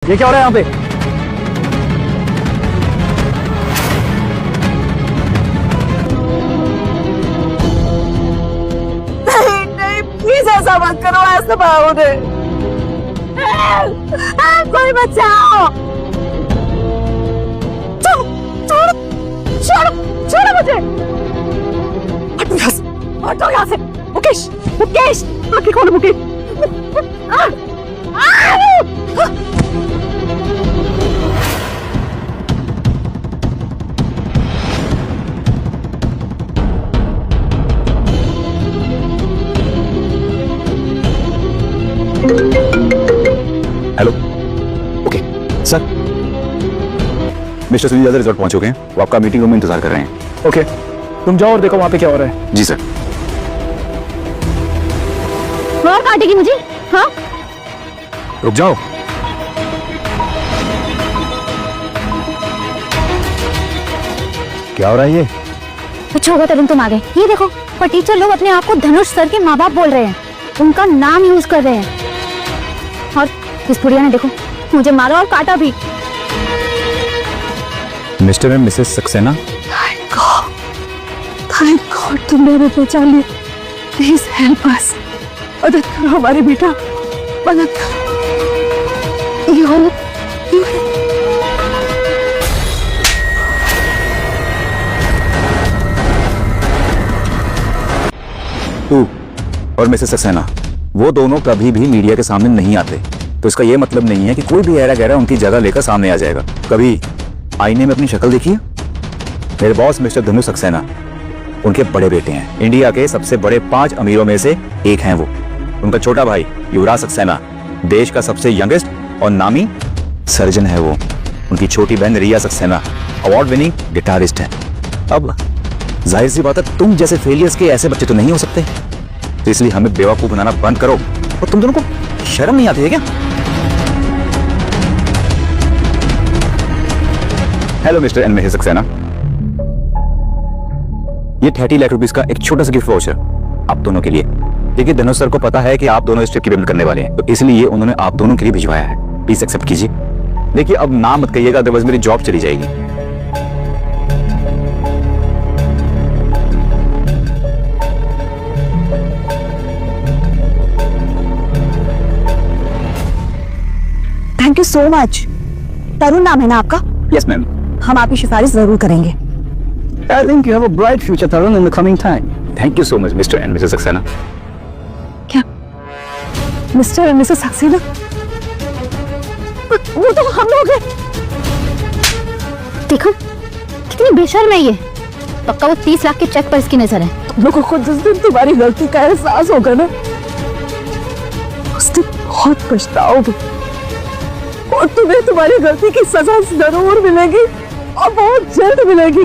ये क्या हो रहा है यहाँ पे? नहीं, प्लीज ऐसा मत करो, ऐसा बाबू ने। कोई बचाओ। छोड़ो छोड़ो छोड़ो मुझे। हटो यहाँ से। मुकेश मुकेश, आंखें खोलो Mukesh. Hello, okay sir, mister Sunil Yadav resort पहुंच चुके हैं। वो आपका मीटिंग रूम में इंतजार कर रहे हैं। ओके, तुम जाओ और देखो वहां पे क्या हो रहा है। जी सर। और काटेगी मुझे? हाँ, रुक जाओ। क्या हो रहा है ये? कुछ होगा तरुण, तुम आ गए। ये देखो, पर टीचर लोग अपने आप को धनुष सर के माँ बाप बोल रहे हैं, उनका नाम यूज कर रहे हैं। और इस बुढ़िया ने देखो मुझे मारा और काटा भी। Mister and Mrs Saxena, thank God तुमने हमें पहचान लिया। प्लीज हेल्प अस, मदद करो हमारे बेटा, मदद करो। ये औरत तू और मिसेस सक्सेना, वो दोनों कभी भी मीडिया के सामने नहीं आते, तो इसका ये मतलब नहीं है कि कोई भी ऐरा गहरा उनकी जगह लेकर सामने आ जाएगा। कभी आईने में अपनी शक्ल देखी है? मेरे बॉस मिस्टर धनु सक्सेना उनके बड़े बेटे हैं। इंडिया के सबसे बड़े 5 अमीरों में से एक हैं वो। उनका छोटा भाई युवराज सक्सेना देश का सबसे यंगेस्ट और नामी सर्जन है वो। उनकी छोटी बहन रिया सक्सेना अवार्ड विनिंग गिटारिस्ट है। अब जाहिर सी बात है, तुम जैसे फेलियर्स के ऐसे बच्चे तो नहीं हो सकते, तो इसलिए हमें बेवकूफ बनाना बंद करो। और तुम दोनों को शर्म नहीं आती है क्या? Hello mister and Mrs Saxena, ये 30 लाख रुपीस का एक छोटा सा गिफ्ट वाउचर आप दोनों के लिए। देखिए, धनुष सर को पता है कि आप दोनों इस ट्रिप की पेमेंट करने वाले हैं, तो इसलिए उन्होंने आप दोनों के लिए भिजवाया है। प्लीज एक्सेप्ट कीजिए। देखिए, अब नाम मत कहिएगा, अदरवाइज मेरी जॉब चली जाएगी। Thank you so much. Tarun नाम है ना आपका? Yes ma'am. हम आपकी सिफारिश जरूर करेंगे। I think you have a bright future, Tarun, in the coming time. Thank you so much, Mr. and Mrs. Saxena. क्या मिस्टर एंड मिसेस सक्सेना? वो तो हम लोग हैं। देखो कितनी बेशर्म है ये। पक्का वो 30 लाख के चेक पर इसकी नजर है। तुम लोगों को जिस दिन तुम्हारी गलती का एहसास होगा ना, उस दिन बहुत पछताओगे और तुम्हें तुम्हारी गलती की सजा जरूर मिलेगी और बहुत जल्द मिलेगी।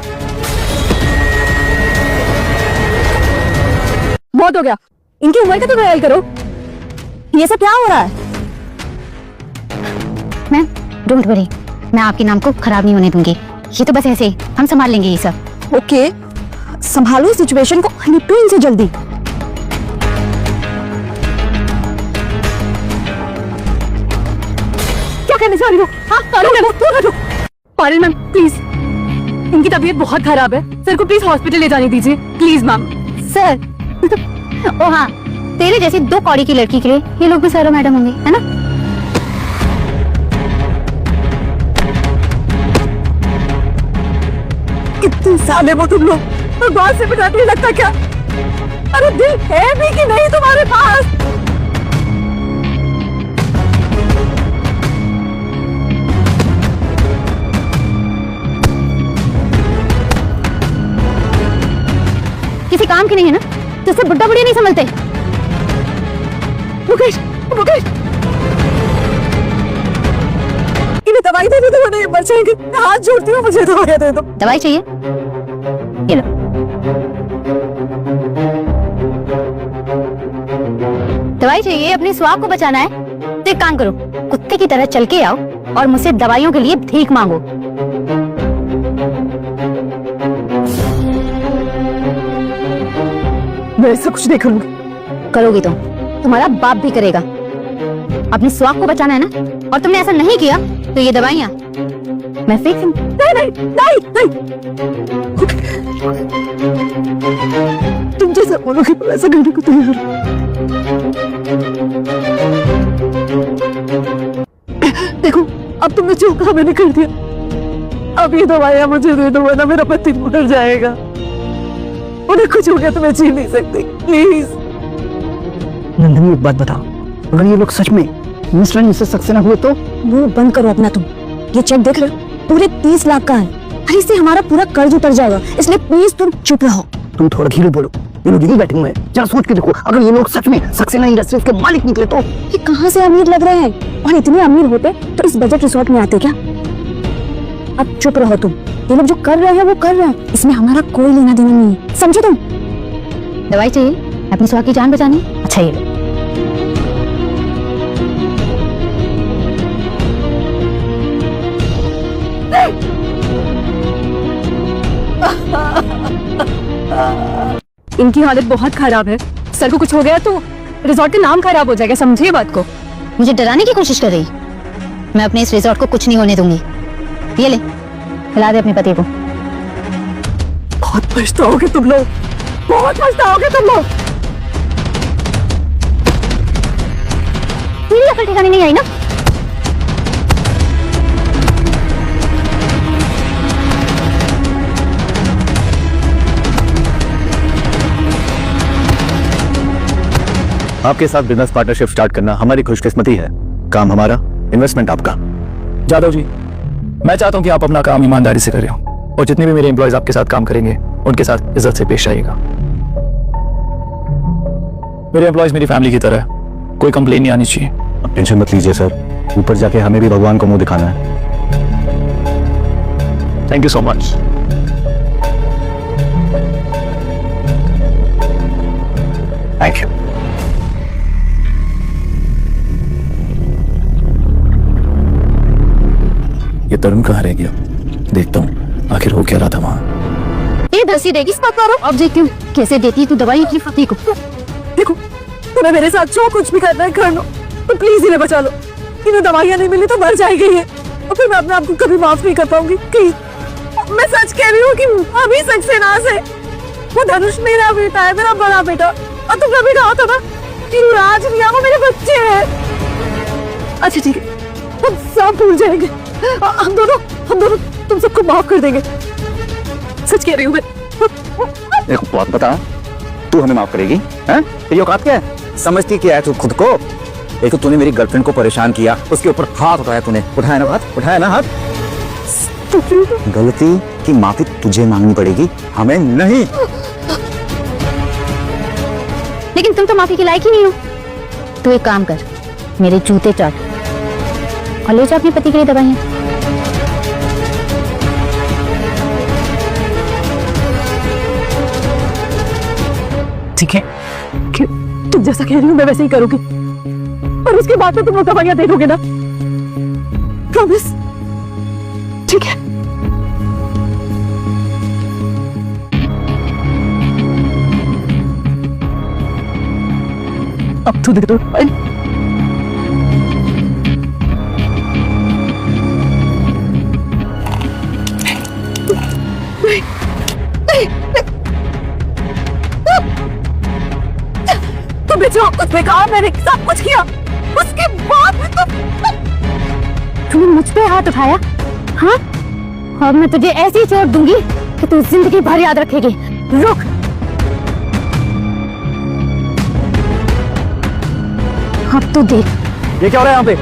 बहुत हो गया, इनकी उम्र का तो ख्याल करो। ये सब क्या हो रहा है? मैम डोंट वरी, मैं आपके नाम को खराब नहीं होने दूंगी। ये तो बस ऐसे ही हम संभाल लेंगे ये सब। ओके, संभालो सिचुएशन को, निपटो इनसे जल्दी। क्या करने जा रही हो? हाँ, पारुल मैम प्लीज, इनकी तबीयत बहुत खराब है, सर को प्लीज हॉस्पिटल ले जाने दीजिए प्लीज मैम। सर ओ हाँ, तेरे जैसी 2 कौड़ी की लड़की के लिए ये लोग भी सर और मैडम होंगे, है ना? कितने साल है वो तुम लोग, भगवान से बिना नहीं लगता क्या? अरे दिल है भी कि नहीं तुम्हारे पास? किसी काम की नहीं है ना, जिससे बुड्ढा बुढ़िया नहीं संभलते। मुकेश, मुकेश, इन्हें दवाई दे दो, नहीं मर जाएंगे। हाथ जोड़ती हूँ, मुझे दवाई दे दो। दवाई चाहिए? ये लो। दवाई चाहिए? अपने स्वास्थ्य को बचाना है तो एक काम करो, कुत्ते की तरह चल के आओ और मुझसे दवाइयों के लिए भीख मांगो। मैं ऐसा कुछ नहीं करूंगी। करोगी तो तुम्हारा बाप भी करेगा। अपने स्वाद को बचाना है ना, और तुमने ऐसा नहीं किया तो ये दवाइयाँ मैं फेंक दूँ। नहीं नहीं नहीं नहीं, तुम जैसा बोलोगे तो ऐसा करने को तैयार हूं। देखो अब तुमने जो कहा मैंने कर दिया, अब ये दवाइयां मुझे दे दो वरना मेरा पति मर जाएगा। उन्हें कुछ हो गया तो मैं जी नहीं सकती, प्लीज। नंदिनी एक बात बताओ, अगर ये लोग सच में मिस्टर एंड मिसेस सक्सेना हुए तो? मुंह बंद करो अपना तुम। ये चेक देख रहे हो, पूरे 30 लाख का है। अरे इससे हमारा पूरा कर्ज उतर जाएगा, इसलिए प्लीज तुम चुप रहो। तुम थोड़ा धीरे बोलो, ये लोग यही बैठे हुए हैं। जरा सोच के देखो, अगर ये लोग सच में सक्सेना इंडस्ट्रीज के मालिक निकले तो? ये कहाँ से अमीर लग रहे हैं, और इतने अमीर होते तो इस बजट रिसोर्ट में आते क्या? अब चुप रहो तुम। ये लोग जो कर रहे हैं वो कर रहे हैं, इसमें हमारा कोई लेना देना नहीं है, समझो तुम? दवाई चाहिए अपनी स्वाद की जान बचानी? अच्छा ये लो। इनकी हालत बहुत खराब है। सर को कुछ हो गया तो रिजॉर्ट का नाम खराब हो जाएगा, समझिए बात को। मुझे डराने की कोशिश कर रही? मैं अपने इस रिजॉर्ट को कुछ नहीं होने दूंगी। ये ले, खिला दे अपने पति को। बहुत पछताओगे तुम लोग, बहुत पछताओगे तुम लोग। तेरी अकल ठिकाने नहीं आई ना? आपके साथ बिजनेस पार्टनरशिप स्टार्ट करना हमारी खुशकिस्मती है। काम हमारा, इन्वेस्टमेंट आपका। जादव जी, मैं चाहता हूं कि आप अपना काम ईमानदारी से करें और जितने भी मेरे एम्प्लॉयज आपके साथ काम करेंगे उनके साथ इज्जत से पेश आइएगा। मेरे एम्प्लॉयज मेरी फैमिली की तरह है, कोई कंप्लेन नहीं आनी चाहिए। अब टेंशन मत लीजिए सर, ऊपर जाके हमें भी भगवान को मुंह दिखाना है। Thank you so much. Thank you. ये तरुण कहाँ रह गया? देखता हूँ आखिर हो क्या रहा था वहाँ। ये दसी देगी इस बात पर ऑब्जेक्टिव कैसे देती तू दवाई अपनी पति को? देखो तुम्हें मेरे साथ जो कुछ भी करना है कर लो, तो प्लीज इन्हें बचा लो। इन्हें दवाइयां नहीं मिली तो मर जाएगी ये, और फिर मैं अपने आप को कभी माफ नहीं कर पाऊंगी। प्लीज, मैं सच कह रही हूँ कि अभी सक्सेना से वो धनुष मेरा बेटा है, मेरा बड़ा बेटा। और तुमने भी कहा था ना कि राज रिया वो मेरे बच्चे हैं। अच्छा ठीक है, हम सब भूल जाएंगे। हम दोनों तुम सबको माफ कर देंगे। सच कह रही हूँ मैं। देखो बात बता, तू हमें माफ करेगी? हैं? तेरी औकात क्या है? समझती क्या है तू खुद को? एक तो तूने मेरी गर्लफ्रेंड को परेशान किया, उसके ऊपर हाथ उठाया तूने। उठाया ना हाथ, उठाया ना हाथ। गलती की माफी तुझे मांगनी पड़ेगी, हमें नहीं। लेकिन तुम तो माफी के लायक ही नहीं हो। तू एक काम कर, मेरे जूते चाट और ले जा अपने पति के लिए दवाइयां। ठीक है, तुम जैसा कह रही हो मैं वैसे ही करूंगी, और उसके बाद में तुम वो दवाइयां दे दोगे ना? प्रॉमिस? ठीक है। अब तो दे दो। तुमने जो कुछ भी कहा मैंने सब कुछ किया, उसके बाद भी तूने मुझ पे हाथ उठाया? हाँ, अब मैं तुझे ऐसी चोट दूंगी कि तू जिंदगी भर याद रखेगी। रुक, अब तो देख। ये क्या हो रहा है यहाँ पे?